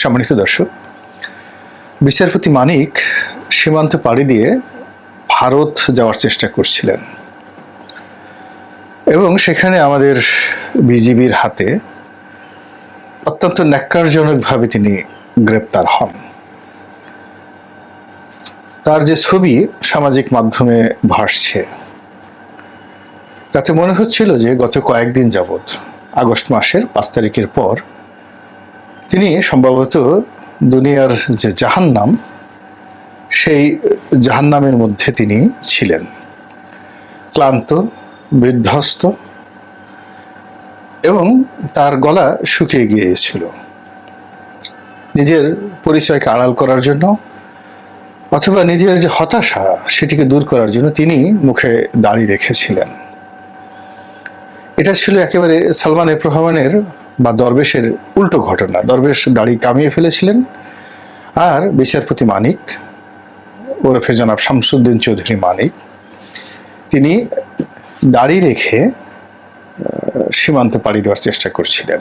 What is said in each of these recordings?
সম্মানিত দর্শক, বিচারপতি মানিক সীমান্ত পাড়ি দিয়ে ভারত যাওয়ার চেষ্টা করছিলেন এবং সেখানে আমাদের বিজিবির হাতে অত্যন্ত ন্যাক্কারজনকভাবে তিনি গ্রেপ্তার হন। তার যে ছবি সামাজিক মাধ্যমে ভাসছে তাতে মনে হচ্ছিল যে গত কয়েকদিন যাবৎ আগস্ট মাসের 5 তারিখের পর তিনি সম্ভবত দুনিয়ার যে জাহান্নাম, সেই জাহান্নামের মধ্যে তিনি ছিলেন, ক্লান্ত, বিধ্বস্ত, এবং তার গলা শুকিয়ে গিয়েছিল। নিজের পরিচয়কে আড়াল করার জন্য অথবা নিজের যে হতাশা সেটিকে দূর করার জন্য তিনি মুখে দাড়ি রেখেছিলেন। এটা ছিল একেবারে সালমান এফ রহমানের বা দরবেশের উল্টো ঘটনা। দরবেশ দাড়ি কামিয়ে ফেলেছিলেন, আর বিচারপতি মানিক ওরফে জনাব শামসুদ্দিন চৌধুরী মানিক তিনি দাড়ি রেখে সীমান্ত পাড়ি দেওয়ার চেষ্টা করছিলেন,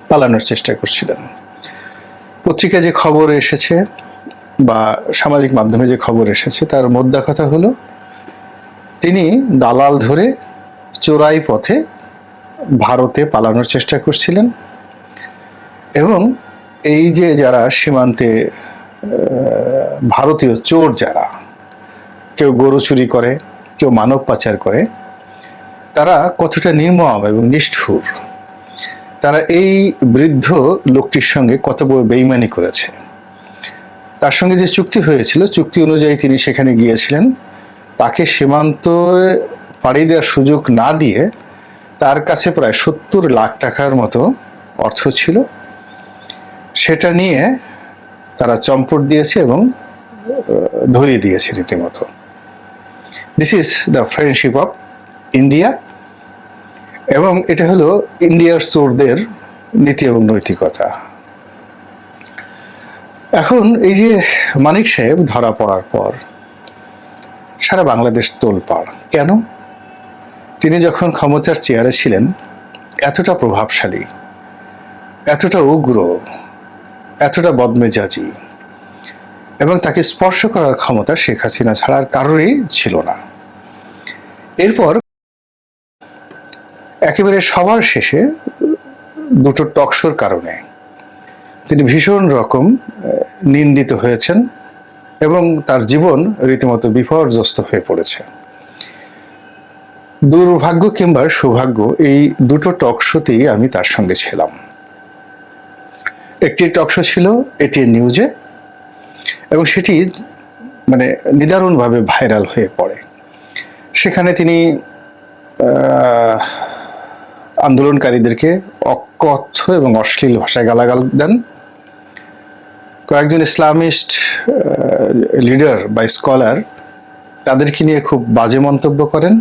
পালানোর চেষ্টা করছিলেন। পত্রিকায় যে খবর এসেছে বা সামাজিক মাধ্যমে যে খবর এসেছে তার মোদ্দা কথা হলো তিনি দালাল ধরে চোরাই পথে ভারতে পালানোর চেষ্টা করছিলেন এবং এই যে যারা সীমান্তে ভারতীয় চোর, যারা কেউ গরু চুরি করে, কেউ মানব পাচার করে, তারা কতটা নির্মম এবং নিষ্ঠুর, তারা এই বৃদ্ধ লোকটির সঙ্গে কত বড় বেইমানি করেছে। তার সঙ্গে যে চুক্তি হয়েছিল, চুক্তি অনুযায়ী তিনি সেখানে গিয়েছিলেন, তাকে সীমান্ত পাড়ি দেওয়ার সুযোগ না দিয়ে তার কাছে প্রায় 70 লাখ টাকার মতো অর্থ ছিল। সেটা নিয়ে তারা চম্পট দিয়েছে এবং ধরিয়ে দিয়েছে রীতিমতো। This is the friendship of India, এবং এটা হলো ইন্ডিয়ার চোরদের নীতি এবং নৈতিকতা। এখন এই যে মানিক সাহেব ধরা পড়ার পর সারা বাংলাদেশ তোলপাড়। কেন? তিনি যখন ক্ষমতার চেয়ারে ছিলেন এতটা প্রভাবশালী, এতটা উগ্র, এতটা বদমেজাজি, এবং তাকে স্পর্শ করার ক্ষমতা শেখ হাসিনা ছাড়া আর কারোরই ছিল না। এরপর একেবারে সবার শেষে দুটো টকশোর কারণে তিনি ভীষণ রকম নিন্দিত হয়েছেন এবং তার জীবন রীতিমতো বিপর্যস্ত হয়ে পড়েছে। দুর্ভাগ্য কিংবা সৌভাগ্য, এই দুটো টকশোতেই আমি তার সঙ্গে ছিলাম। একটি টকশো ছিল এটিএন নিউজে, এবং সেটি মানে নিদারুণভাবে ভাইরাল হয়ে পড়ে। সেখানে তিনি আন্দোলনকারীদেরকে অকথ্য এবং অশ্লীল ভাষায় গালাগাল দেন। কয়েকজন ইসলামিস্ট লিডার বা স্কলার তাদেরকে নিয়ে খুব বাজে মন্তব্য করেন,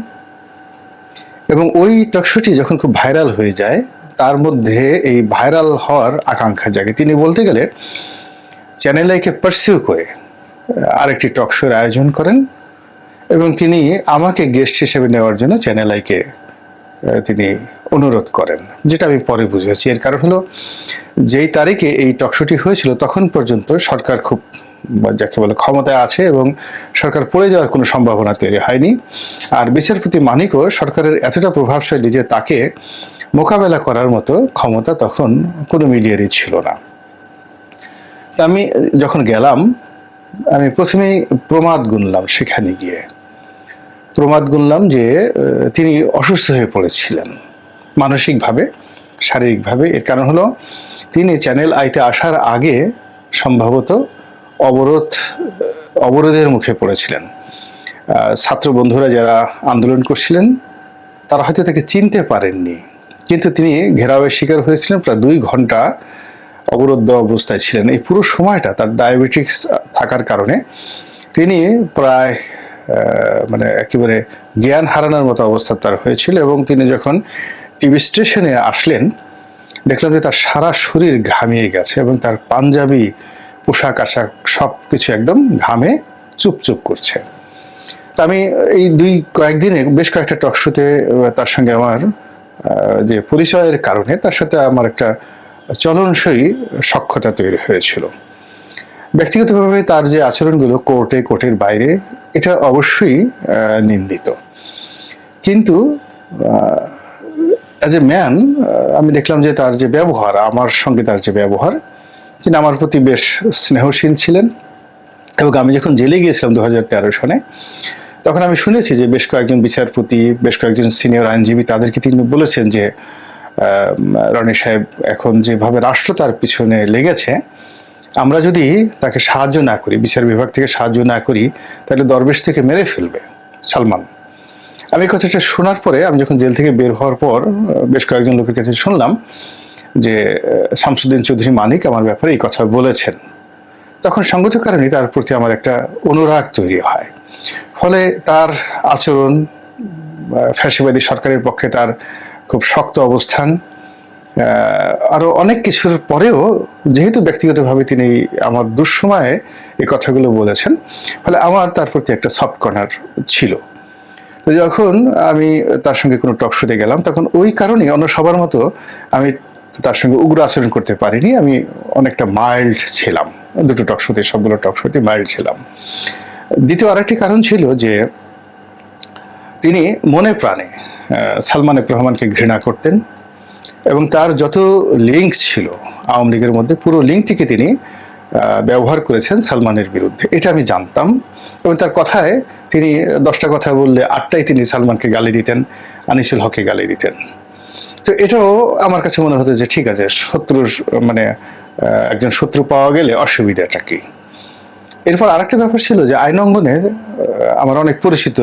এবং ওই টকশোটি যখন খুব ভাইরাল হয়ে যায় তার মধ্যে এই ভাইরাল হওয়ার আকাঙ্ক্ষা জাগে। তিনি বলতে গেলে চ্যানেল আইকে পারসিউ করে আরেকটি টকশোর আয়োজন করেন এবং তিনি আমাকে গেস্ট হিসেবে নেওয়ার জন্য চ্যানেল আইকে তিনি অনুরোধ করেন, যেটা আমি পরে বুঝেছি। এর কারণ হলো যেই তারিখে এই টকশোটি হয়েছিল তখন পর্যন্ত সরকার খুব যাকে বলে ক্ষমতায় আছে এবং সরকার পড়ে যাওয়ার কোনো সম্ভাবনা তৈরি হয়নি। আর বিচারপতি মানিকও সরকারের এতটা প্রভাবশালী যে তাকে মোকাবেলা করার মতো ক্ষমতা তখন কোনো মিডিয়ারই ছিল না। তা আমি যখন গেলাম, আমি প্রথমেই প্রমাদ গুনলাম। সেখানে গিয়ে প্রমাদ গুনলাম যে তিনি অসুস্থ হয়ে পড়েছিলেন মানসিকভাবে, শারীরিকভাবে। এর কারণ হলো তিনি চ্যানেল আইতে আসার আগে সম্ভবত অবরোধের মুখে পড়েছিলেন। ছাত্র বন্ধুরা যারা আন্দোলন করছিলেন তারা হয়তো তাকে চিনতে পারেননি, কিন্তু তিনি ঘেরাওয়ের শিকার হয়েছিলেন। প্রায় 2 ঘন্টা অবরুদ্ধ অবস্থায় ছিলেন। এই পুরো সময়টা তার ডায়াবেটিক্স থাকার কারণে তিনি প্রায় মানে একেবারে জ্ঞান হারানোর মতো অবস্থা তার হয়েছিল। এবং তিনি যখন টিভি স্টেশনে আসলেন দেখলাম যে তার সারা শরীর ঘামিয়ে গেছে এবং তার পাঞ্জাবি, পোশাক আশাক সব কিছু একদম ঘামে চুপচুপ করছে। তা আমি এই কয়েকদিনে বেশ কয়েকটা টকশোতে তার সঙ্গে আমার যে পরিচয়ের কারণে তার সাথে আমার একটা চলনসই সখ্যতা তৈরি হয়েছিল। ব্যক্তিগতভাবে তার যে আচরণগুলো কোর্টের বাইরে, এটা অবশ্যই নিন্দিত। কিন্তু অ্যাজ এ ম্যান আমি দেখলাম যে তার যে ব্যবহার, আমার সঙ্গে তার যে ব্যবহার, তিনি আমার প্রতি বেশ স্নেহশীল ছিলেন। এবং আমি যখন জেলে গিয়েছিলাম 2013 সনে, তখন আমি শুনেছি যে বেশ কয়েকজন বিচারপতি, বেশ কয়েকজন সিনিয়র আইনজীবী তাদেরকে তিনি বলেছেন যে রনি সাহেব এখন যেভাবে রাষ্ট্র তার পিছনে লেগেছে, আমরা যদি তাকে সাহায্য না করি, বিচার বিভাগ থেকে সাহায্য না করি, তাহলে দরবেশ থেকে মেরে ফেলবে সালমান। আমি কথাটা শোনার পরে, আমি যখন জেল থেকে বের হওয়ার পর বেশ কয়েকজন লোকের কাছে শুনলাম যে শামসুদ্দিন চৌধুরী মানিক আমার ব্যাপারে এই কথা বলেছেন। তখন সঙ্গত কারণে তার প্রতি আমার একটা অনুরাগ তৈরি হয়। ফলে তার আচরণ, ফ্যাসিবাদী সরকারের পক্ষে তার খুব শক্ত অবস্থান, আরো অনেক কিছুর পরেও যেহেতু ব্যক্তিগতভাবে তিনি আমার দুঃসময়ে এই কথাগুলো বলেছেন, ফলে আমার তার প্রতি একটা সফট কর্নার ছিল। তো যখন আমি তার সঙ্গে কোনো টক শোতে গেলাম, তখন ওই কারণে অন্য সবার মতো আমি তার সঙ্গে উগ্র আচরণ করতে পারিনি। আমি অনেকটা মাইল্ড ছিলাম। দুটো টক শোতে, সবগুলো টক শোতে মাইল্ড ছিলাম। দ্বিতীয় আরেকটি কারণ ছিল যে তিনি মনে প্রাণে সালমান এফ রহমানকে ঘৃণা করতেন এবং তার যত লিঙ্ক ছিল আওয়ামী লীগের মধ্যে, পুরো লিঙ্কটিকে তিনি ব্যবহার করেছেন সালমানের বিরুদ্ধে। এটা আমি জানতাম। এবং তার কথায় তিনি 10টা কথা বললে 8টাই তিনি সালমানকে গালি দিতেন, আনিসুল হককে গালি দিতেন। তো এটাও আমার কাছে মনে হতো যে ঠিক আছে, মানে একজন শত্রু পাওয়া গেলে অসুবিধাটা কি। এরপর আরেকটা ব্যাপার ছিল যে আইন অঙ্গনে আমার অনেক পরিচিত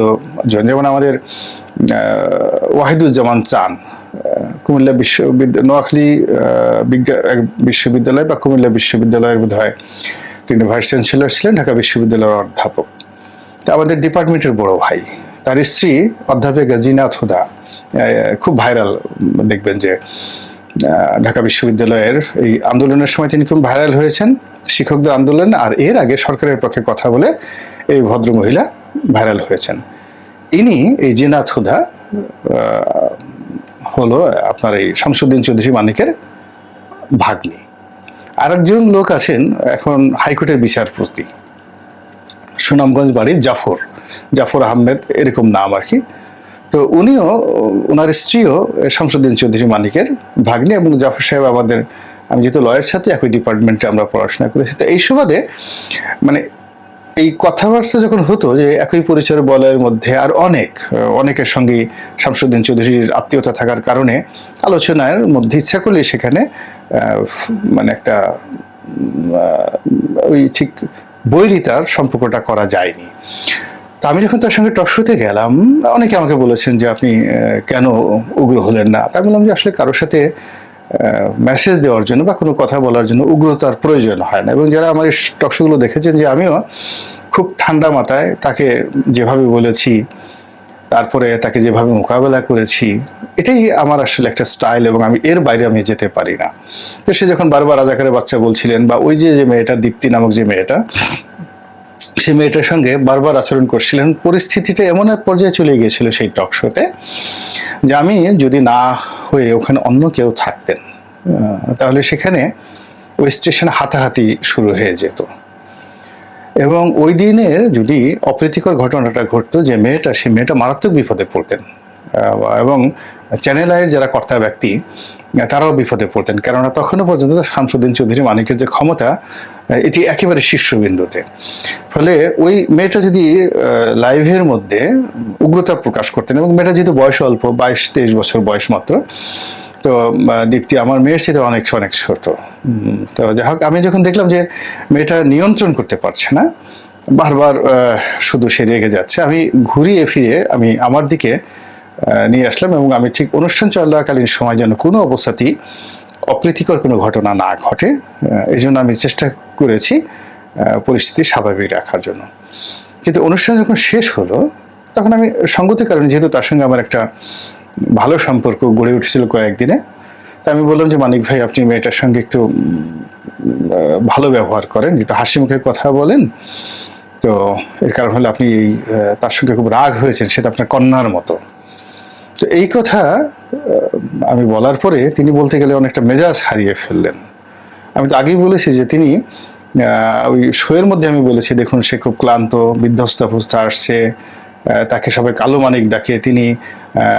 জন, যেমন আমাদের ওয়াহিদুজ্জামান চান, কুমিল্লা বিশ্ববিদ্যালয়, নোয়াখালী বিশ্ববিদ্যালয় বা কুমিল্লা বিশ্ববিদ্যালয়ের বোধ হয় তিনি ভাইস চ্যান্সেলর ছিলেন, ঢাকা বিশ্ববিদ্যালয়ের অধ্যাপক। আমাদের ডিপার্টমেন্টের বড় ভাই, তার স্ত্রী অধ্যাপিকা জিনাত হুদা, খুব ভাইরাল। দেখবেন যে ঢাকা বিশ্ববিদ্যালয়ের এই আন্দোলনের সময় তিনি খুব ভাইরাল হয়েছেন, শিক্ষকদের আন্দোলন, আর এর আগে সরকারের পক্ষে কথা বলে এই ভদ্র মহিলা ভাইরাল হয়েছেন। ইনি, এই জিনাত হুদা, হলো আপনার এই শামসুদ্দিন চৌধুরী মানিকের ভাগ্নি। আরেকজন লোক আছেন এখন হাইকোর্টের বিচারপতি, সুনামগঞ্জ বাড়ির জাফর আহমেদ, এরকম নাম আর কি। তো উনিও, ওনার স্ত্রীও শামসুদ্দিন চৌধুরী মানিকের ভাগ্নি। এবং জাফর সাহেব আমাদের, আমি যেহেতু লয়ের ছাত্র, একই ডিপার্টমেন্টে আমরা পড়াশোনা করেছি। তো এই সুবাদে মানে এই কথাবার্তা যখন হতো যে একই পরিচয়ের বলয়ের মধ্যে আর অনেকের সঙ্গে শামসুদ্দিন চৌধুরীর আত্মীয়তা থাকার কারণে আলোচনার মধ্যে ইচ্ছা করলে সেখানে মানে একটা ওই ঠিক বৈরিতার সম্পর্কটা করা যায়নি। তো আমি যখন তার সঙ্গে টক শোতে গেলাম, অনেকে আমাকে বলেছেন যে আপনি কেন উগ্র হলেন না। তা বললাম যে আসলে কারোর সাথে মেসেজ দেওয়ার জন্য বা কোনো কথা বলার জন্য উগ্রতার প্রয়োজন হয় না। এবং যারা আমার এই টক শোগুলো দেখেছেন, যে আমিও খুব ঠান্ডা মাথায় তাকে যেভাবে বলেছি, তারপরে তাকে যেভাবে মোকাবেলা করেছি, এটাই আমার আসলে একটা স্টাইল, এবং আমি এর বাইরে আমি যেতে পারি না। তো সে যখন বারবার রাজাকারের বাচ্চা বলছিলেন, বা ওই যে মেয়েটা, দীপ্তি নামক যে মেয়েটা, সেই মেয়েটার সঙ্গে বারবার আচরণ করছিলেন, পরিস্থিতিটা এমন এক পর্যায়ে চলে গিয়েছিল সেই টক শোতে, যে আমি যদি না হয়ে ওখানে অন্য কেউ থাকতেন, তাহলে সেখানে ওই স্টেশনে হাতাহাতি শুরু হয়ে যেত। এবং ওই দিনের যদি অপ্রীতিকর ঘটনাটা ঘটতো, যে মেয়েটা, সেই মেয়েটা মারাত্মক বিপদে পড়তেন। এবং চ্যানেল আইয়ের যারা কর্তা ব্যক্তি, তারাও বিপদে পড়তেন, কেননা তখনও পর্যন্ত শামসুদ্দিন চৌধুরী মানিকের যে ক্ষমতা, এটি একেবারে শীর্ষবিন্দুতে। ফলে ওই মেয়েটা যদি লাইভের মধ্যে উগ্রতা প্রকাশ করতেন, এবং মেয়েটা যেহেতু বয়স অল্প, 22-23 বছর বয়স মাত্র, তো দীপ্তি আমার মেয়ের সাথে অনেক অনেক ছোট। তো যাই হোক, আমি যখন দেখলাম যে মেয়েটা নিয়ন্ত্রণ করতে পারছে না, বারবার শুধু সে রেগে যাচ্ছে, আমি ঘুরিয়ে ফিরে আমি আমার দিকে নিয়ে আসলাম। এবং আমি ঠিক অনুষ্ঠান চলাকালীন সময় যেন কোনো অবস্থাতেই অপ্রীতিকর কোনো ঘটনা না ঘটে, এই জন্য আমি চেষ্টা করেছি পরিস্থিতি স্বাভাবিক রাখার জন্য। কিন্তু অনুষ্ঠান যখন শেষ হলো, তখন আমি সঙ্গতির কারণে, যেহেতু তার সঙ্গে আমার একটা ভালো সম্পর্ক গড়ে উঠেছিল কয়েকদিনে, তা আমি বললাম যে মানিক ভাই, আপনি মেয়েটার সঙ্গে একটু ভালো ব্যবহার করেন, একটু হাসি মুখে কথা বলেন। তো এর কারণ হলো আপনি তার সঙ্গে খুব রাগ হয়েছেন, সেটা আপনার কন্যার মতো। তো এই কথা আমি বলার পরে তিনি বলতে গেলে অনেকটা মেজাজ হারিয়ে ফেললেন। আমি তো আগেই বলেছি যে তিনি ওই শোয়ের মধ্যে আমি বলেছি, দেখুন সে খুব ক্লান্ত, বিধ্বস্ত অবস্থা আসছে, তাকে সবাই কালো মানিক ডাকে, তিনি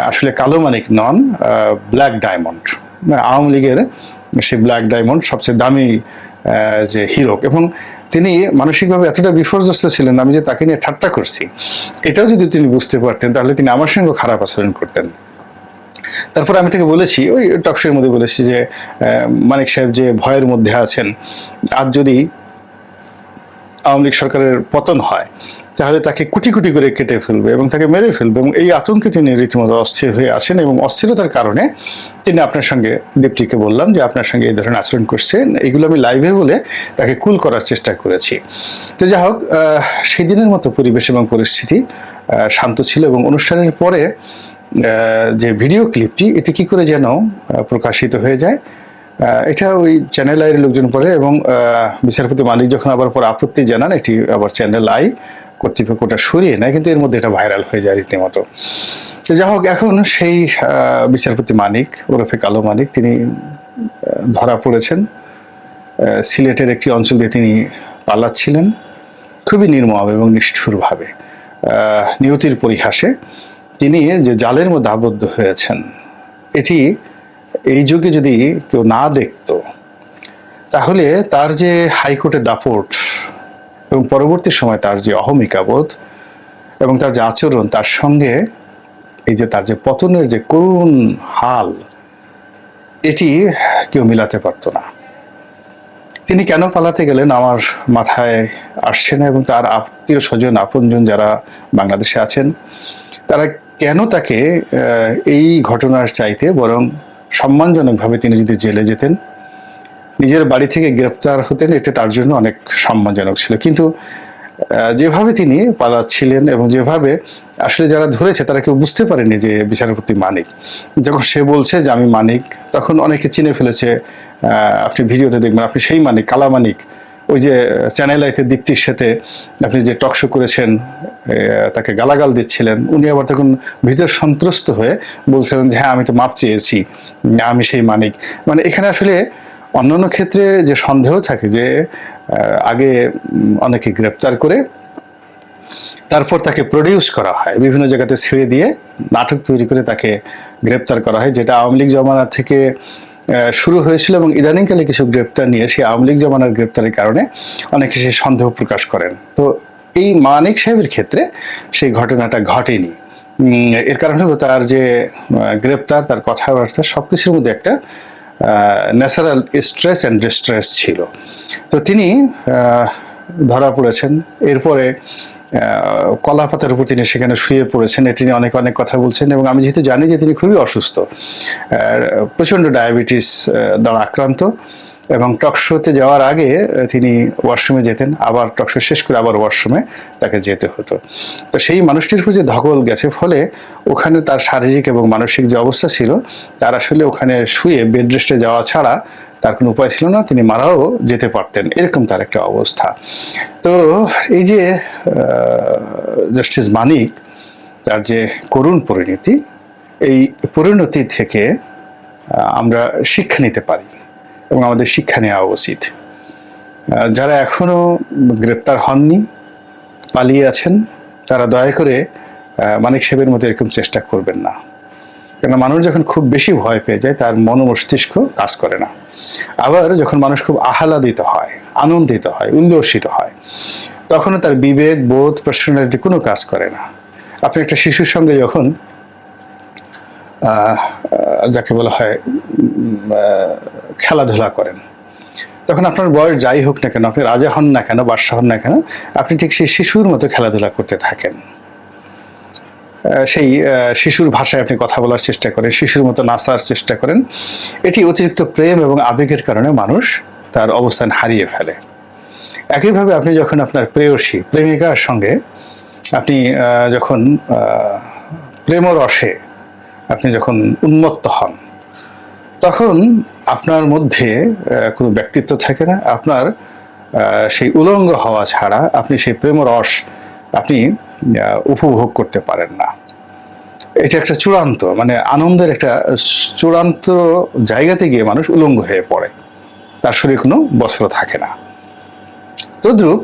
আসলে কালো মানিক নন, ব্ল্যাক ডায়মন্ড, আওয়ামী লীগের সে ব্ল্যাক ডায়মন্ড সবচেয়ে দামি যে হিরো, এবং তিনি মানসিকভাবে এতটা বিপর্যস্ত ছিলেন আমি যে তাকে নিয়ে ঠাট্টা করছি এটাও যদি তিনি বুঝতে পারতেন তাহলে তিনি আমার সঙ্গে খারাপ আচরণ করতেন। তারপর আমি তাকে বলেছি, ওই টকশোর মধ্যে বলেছি যে মানিক সাহেব যে ভয়ের মধ্যে আছেন, আজ যদি আওয়ামী লীগ সরকারের পতন হয় তাহলে তাকে কোটি কোটি করে কেটে ফেলবে এবং তাকে মেরে ফেলবে, এবং এই আতঙ্কে তিনি রীতিমতো অস্থির হয়ে আছেন, এবং অস্থিরতার কারণে তিনি আপনার সঙ্গে, দীপ্তিকে বললাম যে আপনার সঙ্গে এই ধরনের আচরণ করছেন, এগুলো আমি লাইভে বলে তাকে কুল করার চেষ্টা করেছি। তো যাই হোক, সেই দিনের মতো পরিবেশ এবং পরিস্থিতি শান্ত ছিল, এবং অনুষ্ঠানের পরে যে ভিডিও ক্লিপটি এটি কি করে যেন প্রকাশিত হয়ে যায়, এটা ওই চ্যানেল আইয়ের লোকজন পড়ে, এবং বিচারপতি মালিক যখন আবার পর আপত্তি জানান, এটি আবার চ্যানেল আই কর্তৃপক্ষ ওটা সরিয়ে নেয়, কিন্তু এর মধ্যে এটা ভাইরাল হয়ে যায় রীতিমতো। তো যাই হোক, এখন সেই বিচারপতি মানিক ওরফে কালো মানিক তিনি ধরা পড়েছেন। সিলেটের একটি অঞ্চল দিয়ে তিনি পালাচ্ছিলেন খুবই নির্মম এবং নিষ্ঠুরভাবে। নিয়তির পরিহাসে তিনি যে জালের মধ্যে আবদ্ধ হয়েছেন, এটি এই যুগে যদি কেউ না দেখত তাহলে তার যে হাইকোর্টের দাপট এবং পরবর্তী সময় তার যে অহমিকাবোধ এবং তার যে আচরণ, তার সঙ্গে এই যে তার যে পতনের যে করুণ হাল, এটি কেউ মিলাতে পারতো না। তিনি কেন পালাতে গেলেন আমার মাথায় আসছে না, এবং তার আত্মীয় স্বজন আপনজন যারা বাংলাদেশে আছেন তারা কেন তাকে এই ঘটনার চাইতে বরং সম্মানজনকভাবে তিনি যদি জেলে যেতেন, নিজের বাড়ি থেকে গ্রেপ্তার হতেন, এটা তার জন্য অনেক সম্মানজনক ছিল। কিন্তু যেভাবে তিনি পালাচ্ছিলেন এবং যেভাবে আসলে যারা ধরেছে তারা কেউ বুঝতে পারেনি যে বিচারপতি মানিক। যখন সে বলছে যে আমি মানিক, তখন অনেকে চিনে ফেলেছে। আপনি ভিডিওতে দেখবেন, আপনি সেই মানিক, কালা মানিক, ওই যে চ্যানেল আইতে দীপ্তির সাথে আপনি যে টকশো করেছেন, তাকে গালাগাল দিচ্ছিলেন, উনি আবার তখন ভিতর সন্ত্রস্ত হয়ে বলছিলেন যে হ্যাঁ আমি তো মাপ চেয়েছি, আমি সেই মানিক। মানে এখানে আসলে অন্যান্য ক্ষেত্রে যে সন্দেহ থাকে যে আগে অনেকে গ্রেপ্তার করে তারপর তাকে প্রডিউস করা হয়, বিভিন্ন জায়গাতে ছেড়ে দিয়ে নাটক তৈরি করে তাকে গ্রেপ্তার করা হয়, যেটা আওয়ামী লীগ জমানা থেকে শুরু হয়েছিল, এবং ইদানিংকালে কিছু গ্রেপ্তার নিয়ে সেই আওয়ামী লীগ জমানার গ্রেপ্তারের কারণে অনেকে সেই সন্দেহ প্রকাশ করেন। তো এই মানিক সাহেবের ক্ষেত্রে সেই ঘটনাটা ঘটেনি। এর কারণ হলো তার যে গ্রেপ্তার, তার কথাবার্তা সবকিছুর মধ্যে একটা ন্যাচারাল স্ট্রেস অ্যান্ড ডিস্ট্রেস ছিল। তো তিনি ধরা পড়েছেন, এরপরে কলাপাতার উপর তিনি সেখানে শুয়ে পড়েছেন, এটি নিয়ে অনেক অনেক কথা বলছেন, এবং আমি যেহেতু জানি যে তিনি খুবই অসুস্থ, প্রচণ্ড ডায়াবেটিস দ্বারা আক্রান্ত, এবং টকশোতে যাওয়ার আগে তিনি ওয়াশরুমে যেতেন, আবার টকশো শেষ করে আবার ওয়াশরুমে তাকে যেতে হতো। তো সেই মানুষটির উপর যে ধকল গেছে, ফলে ওখানে তার শারীরিক এবং মানসিক যে অবস্থা ছিল, তার আসলে ওখানে শুয়ে বেড রেস্টে যাওয়া ছাড়া তার কোনো উপায় ছিল না, তিনি মারাও যেতে পারতেন, এরকম তার একটা অবস্থা। তো এই যে জাস্টিস মানিক, তার যে করুণ পরিণতি, এই পরিণতি থেকে আমরা শিক্ষা নিতে পারি এবং আমাদের শিক্ষা নেওয়া উচিত। যারা এখনো গ্রেপ্তার হননি, পালিয়ে আছেন, তারা দয়া করে মানিক সাহেবের মতো এরকম চেষ্টা করবেন না। কেন, মানুষ যখন খুব বেশি ভয় পেয়ে যায় তার মন মস্তিষ্ক কাজ করে না। আবার যখন মানুষ খুব আহ্লাদিত হয়, আনন্দিত হয়, উল্লসিত হয়, তখনও তার বিবেক, বোধ, পার্সোনালিটি কোনো কাজ করে না। আপনি একটা শিশুর সঙ্গে যখন যাকে বলা হয় খেলাধুলা করেন, তখন আপনার বয়স যাই হোক না কেন, আপনি রাজা হন না কেন, বাদশা হন না কেন, আপনি ঠিক সেই শিশুর মতো খেলাধুলা করতে থাকেন। সেই শিশুর ভাষায় আপনি কথা বলার চেষ্টা করেন, শিশুর মতো নাচার চেষ্টা করেন। এটি অতিরিক্ত প্রেম এবং আবেগের কারণে মানুষ তার অবস্থান হারিয়ে ফেলে। একইভাবে আপনি যখন আপনার প্রেয়সী, প্রেমিকার সঙ্গে আপনি যখন প্রেমরসে আপনি যখন উন্মত্ত হন, তখন আপনার মধ্যে কোনো ব্যক্তিত্ব থাকে না। আপনার সেই উলঙ্গ হওয়া ছাড়া আপনি সেই প্রেমরস আপনি উপভোগ করতে পারেন না। এটা একটা চূড়ান্ত মানে আনন্দের একটা চূড়ান্ত জায়গাতে গিয়ে মানুষ উলঙ্গ হয়ে পড়ে, তার শরীরে কোনো বস্ত্র থাকে না। তদ্রূপ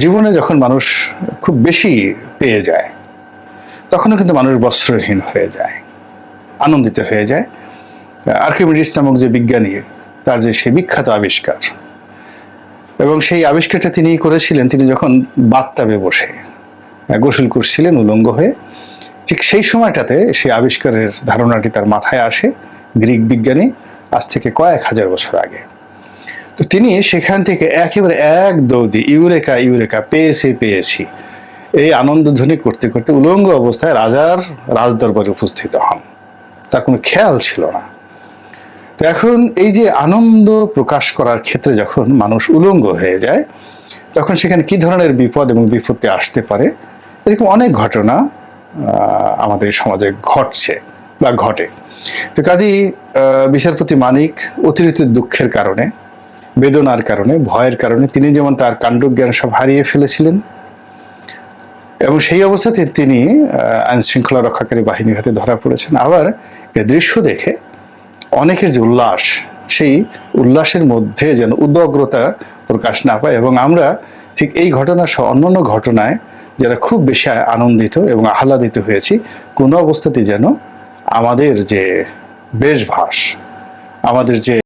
জীবনে যখন মানুষ খুব বেশি পেয়ে যায় তখনও কিন্তু মানুষ বস্ত্রহীন হয়ে যায়, আনন্দিত হয়ে যায়। আর্কিমিডিস নামক যে বিজ্ঞানী, তার যে সেই বিখ্যাত আবিষ্কার, এবং সেই আবিষ্কারটা তিনি করেছিলেন তিনি যখন বাথটাবে বসে গোসল করছিলেন উলঙ্গ হয়ে। ঠিক সেই সময়টাতে সেই আবিষ্কারের ধারণাটি তার মাথায় আসে, গ্রিক বিজ্ঞানী, আজ থেকে কয়েক হাজার বছর আগে। তো তিনি সেখান থেকে একেবারে এক দৌড়ে ইউরেকা ইউরেকা, পেয়েছি এই আনন্দধ্বনি করতে করতে উলঙ্গ অবস্থায় রাজার রাজদরবারে উপস্থিত হন। তার কোনো খেয়াল ছিল না। তো এখন এই যে আনন্দ প্রকাশ করার ক্ষেত্রে যখন মানুষ উলঙ্গ হয়ে যায় তখন সেখানে কি ধরনের বিপদ এবং বিপত্তি আসতে পারে, এরকম অনেক ঘটনা আমাদের সমাজে ঘটছে বা ঘটে। তো কাজেই বিচারপতি মানিক অতিরিক্ত দুঃখের কারণে, বেদনার কারণে, ভয়ের কারণে তিনি যেমন তার কাণ্ডজ্ঞান সব হারিয়ে ফেলেছিলেন, এবং সেই অবস্থাতে তিনি আইন শৃঙ্খলা রক্ষাকারী বাহিনীর হাতে ধরা পড়েছেন। আবার এ দৃশ্য দেখে অনেকের যে উল্লাস, সেই উল্লাসের মধ্যে যেন উদগ্রতা প্রকাশ না পায়, এবং আমরা ঠিক এই ঘটনা সহ অন্যান্য ঘটনায় যারা খুব বেশি আনন্দিত এবং আহ্লাদিত হয়েছি, কোনো অবস্থাতেই যেন আমাদের যে বেশভাস, আমাদের যে